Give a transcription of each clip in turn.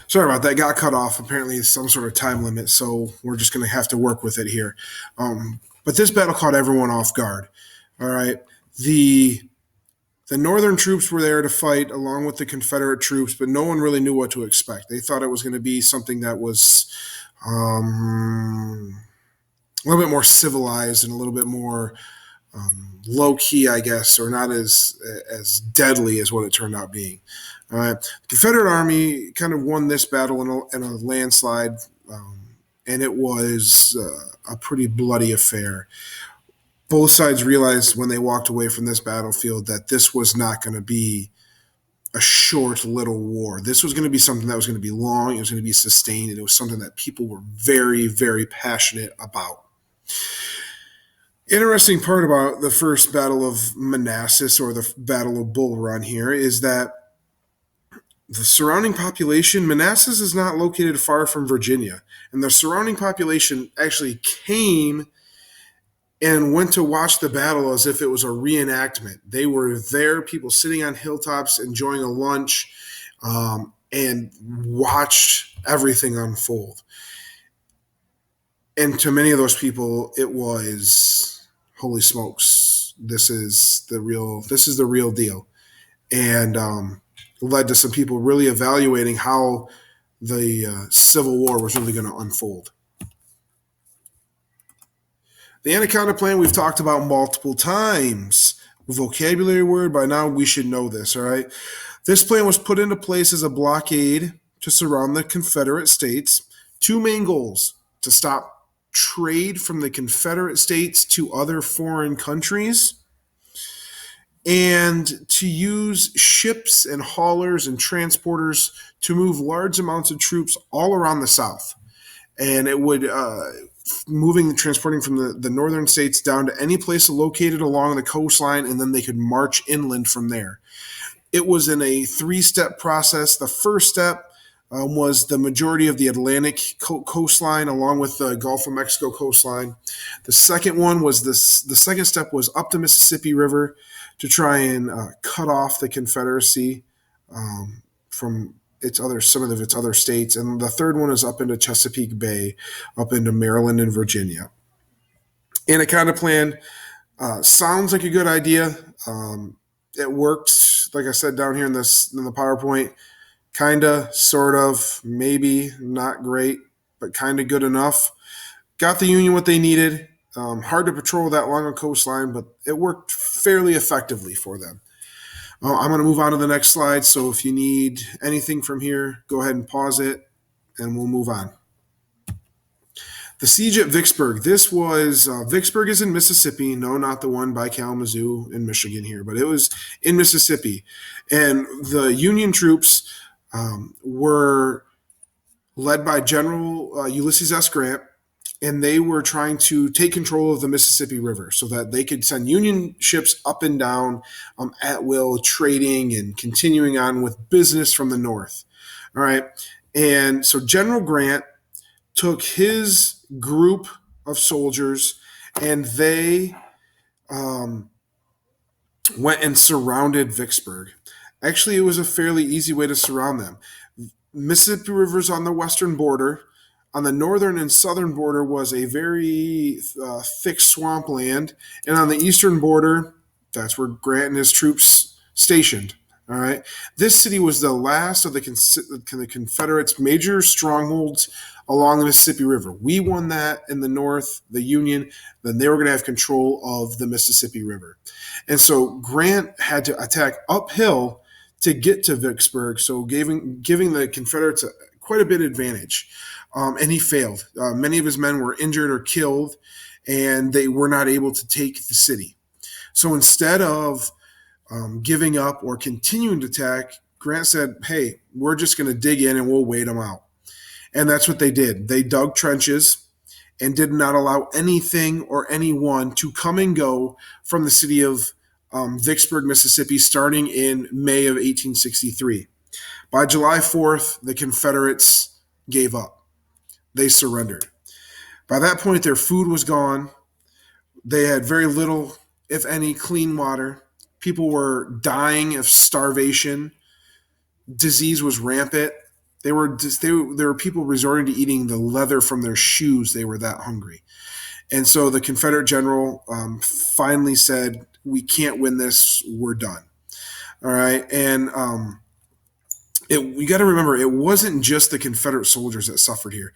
Sorry about that. Got cut off. Apparently, some sort of time limit, so we're just going to have to work with it here. But this battle caught everyone off guard. All right, the the Northern troops were there to fight along with the Confederate troops, but no one really knew what to expect. They thought it was going to be something that was a little bit more civilized and a little bit more low key, I guess, or not as deadly as what it turned out being. The Confederate Army kind of won this battle in a landslide, and it was a pretty bloody affair. Both sides realized when they walked away from this battlefield that this was not going to be a short little war. This was going to be something that was going to be long, it was going to be sustained, and it was something that people were very, very passionate about. Interesting part about the first Battle of Manassas or the Battle of Bull Run here is that the surrounding population, Manassas is not located far from Virginia, and the surrounding population actually came and went to watch the battle as if it was a reenactment. They were there, people sitting on hilltops enjoying a lunch, and watched everything unfold. And to many of those people, it was, holy smokes, this is the real deal. And led to some people really evaluating how the Civil War was really going to unfold. The AntiCounter Plan we've talked about multiple times. Vocabulary word, by now we should know this, all right? This plan was put into place as a blockade to surround the Confederate States. Two main goals: to stop trade from the Confederate States to other foreign countries, and to use ships and haulers and transporters to move large amounts of troops all around the South. And it would transporting from the northern states down to any place located along the coastline, and then they could march inland from there. It was in a three-step process. The first step was the majority of the Atlantic coastline along with the Gulf of Mexico coastline. The second one was this. The second step was up the Mississippi River to try and cut off the Confederacy from some of its other states, and the third one is up into Chesapeake Bay, up into Maryland and Virginia. AntiCounter Plan sounds like a good idea. It worked, like I said down here in the PowerPoint, kinda, sort of, maybe, not great, but kind of good enough. Got the Union what they needed. Hard to patrol that long a coastline, but it worked fairly effectively for them. I'm going to move on to the next slide, so if you need anything from here, go ahead and pause it, and we'll move on. The siege at Vicksburg. This was, Vicksburg is in Mississippi. No, not the one by Kalamazoo in Michigan here, but it was in Mississippi. And the Union troops were led by General Ulysses S. Grant, and they were trying to take control of the Mississippi River so that they could send Union ships up and down at will, trading and continuing on with business from the north. All right. And so General Grant took his group of soldiers and they went and surrounded Vicksburg. Actually, it was a fairly easy way to surround them. Mississippi River's on the western border. On the northern and southern border was a very thick swampland, and on the eastern border, that's where Grant and his troops stationed. All right, this city was the last of the Confederates' major strongholds along the Mississippi River. We won that in the north, the Union. Then they were going to have control of the Mississippi River, and so Grant had to attack uphill to get to Vicksburg, so giving the Confederates quite a bit of advantage. And he failed. Many of his men were injured or killed, and they were not able to take the city. So instead of giving up or continuing to attack, Grant said, hey, we're just going to dig in and we'll wait them out. And that's what they did. They dug trenches and did not allow anything or anyone to come and go from the city of Vicksburg, Mississippi, starting in May of 1863. By July 4th, the Confederates gave up. They surrendered. By that point, their food was gone. They had very little, if any, clean water. People were dying of starvation. Disease was rampant. There were people resorting to eating the leather from their shoes. They were that hungry. And so the Confederate general finally said, "We can't win this. We're done." All right. And you got to remember, it wasn't just the Confederate soldiers that suffered here.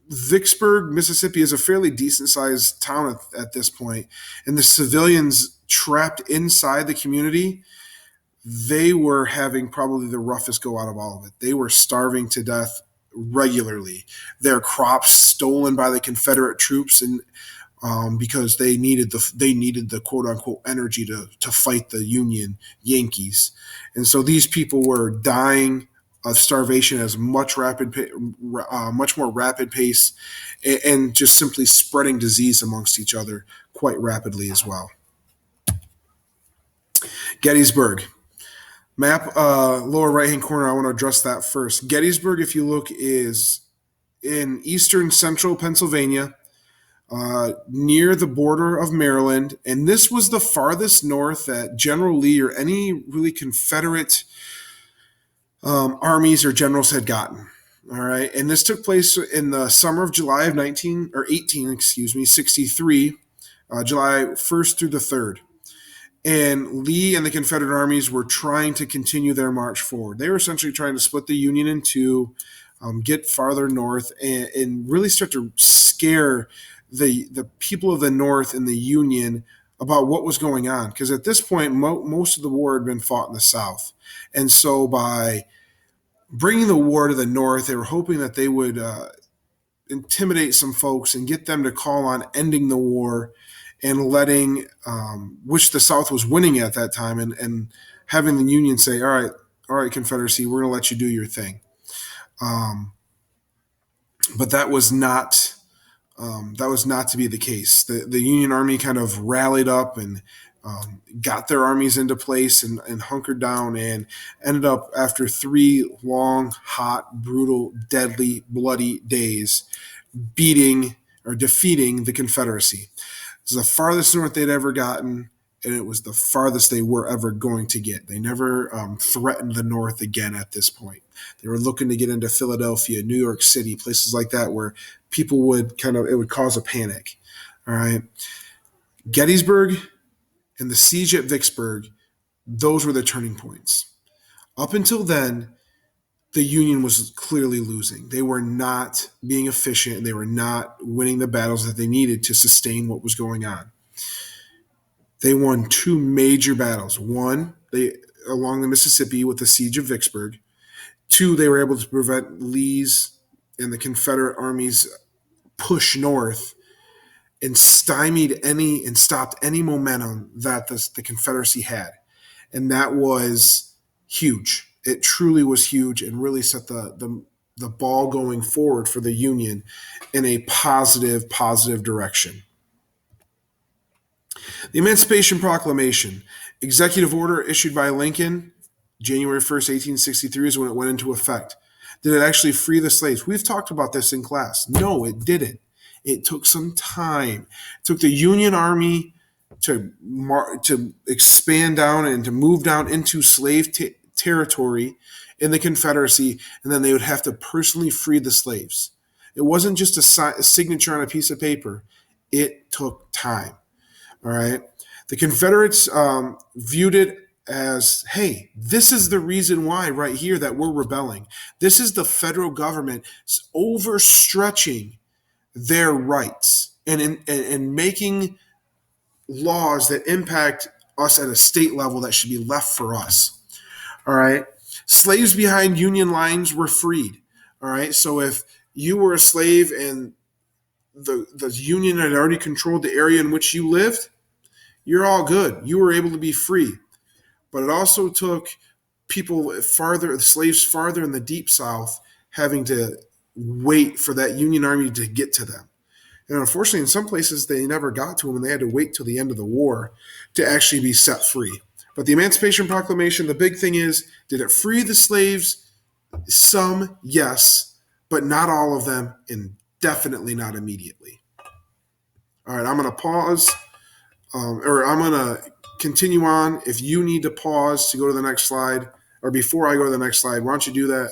Vicksburg, Mississippi is a fairly decent sized town at this point, and the civilians trapped inside the community, they were having probably the roughest go out of all of it. They were starving to death regularly. Their crops stolen by the Confederate troops, and because they needed the quote unquote energy to fight the Union Yankees, and so these people were dying of starvation as much more rapid pace, and just simply spreading disease amongst each other quite rapidly as well. Gettysburg. Map, lower right hand corner, I want to address that first. Gettysburg, if you look, is in eastern central Pennsylvania, near the border of Maryland. And this was the farthest north that General Lee or any really Confederate armies or generals had gotten. All right. And this took place in the summer of July of 63, July 1st through the 3rd. And Lee and the Confederate armies were trying to continue their march forward. They were essentially trying to split the Union in two, get farther north, and really start to scare the people of the North and the Union about what was going on. Because at this point, most of the war had been fought in the South. And so by bringing the war to the North, they were hoping that they would intimidate some folks and get them to call on ending the war and letting, which the South was winning at that time, and having the Union say, all right, Confederacy, we're going to let you do your thing. But that was not to be the case. The Union Army kind of rallied up and got their armies into place and hunkered down, and ended up, after 3 long, hot, brutal, deadly, bloody days, defeating the Confederacy. This is the farthest north they'd ever gotten, and it was the farthest they were ever going to get. They never threatened the North again at this point. They were looking to get into Philadelphia, New York City, places like that where people would it would cause a panic. All right. Gettysburg and the siege at Vicksburg, those were the turning points. Up until then, the Union was clearly losing. They were not being efficient, and they were not winning the battles that they needed to sustain what was going on. They won 2 major battles. One, along the Mississippi with the siege of Vicksburg. 2, they were able to prevent Lee's and the Confederate armies push north, and stopped any momentum that the Confederacy had. And that was huge. It truly was huge, and really set the ball going forward for the Union in a positive direction. The Emancipation Proclamation, executive order issued by Lincoln, January 1st, 1863 is when it went into effect. Did it actually free the slaves? We've talked about this in class. No, it didn't. It took some time. It took the Union Army to expand down and to move down into slave territory in the Confederacy, and then they would have to personally free the slaves. It wasn't just a signature on a piece of paper. It took time. All right. The Confederates viewed it as, hey, this is the reason why right here that we're rebelling. This is the federal government overstretching their rights and making laws that impact us at a state level that should be left for us. All right. Slaves behind Union lines were freed. All right. So if you were a slave and the Union had already controlled the area in which you lived, you're all good. You were able to be free. But it also took slaves farther in the deep South, having to wait for that Union Army to get to them. And unfortunately, in some places, they never got to them, and they had to wait till the end of the war to actually be set free. But the Emancipation Proclamation, the big thing is, did it free the slaves? Some, yes, but not all of them, and definitely not immediately. All right, I'm going to pause, or I'm going to continue on. If you need to pause to go to the next slide, or before I go to the next slide, why don't you do that?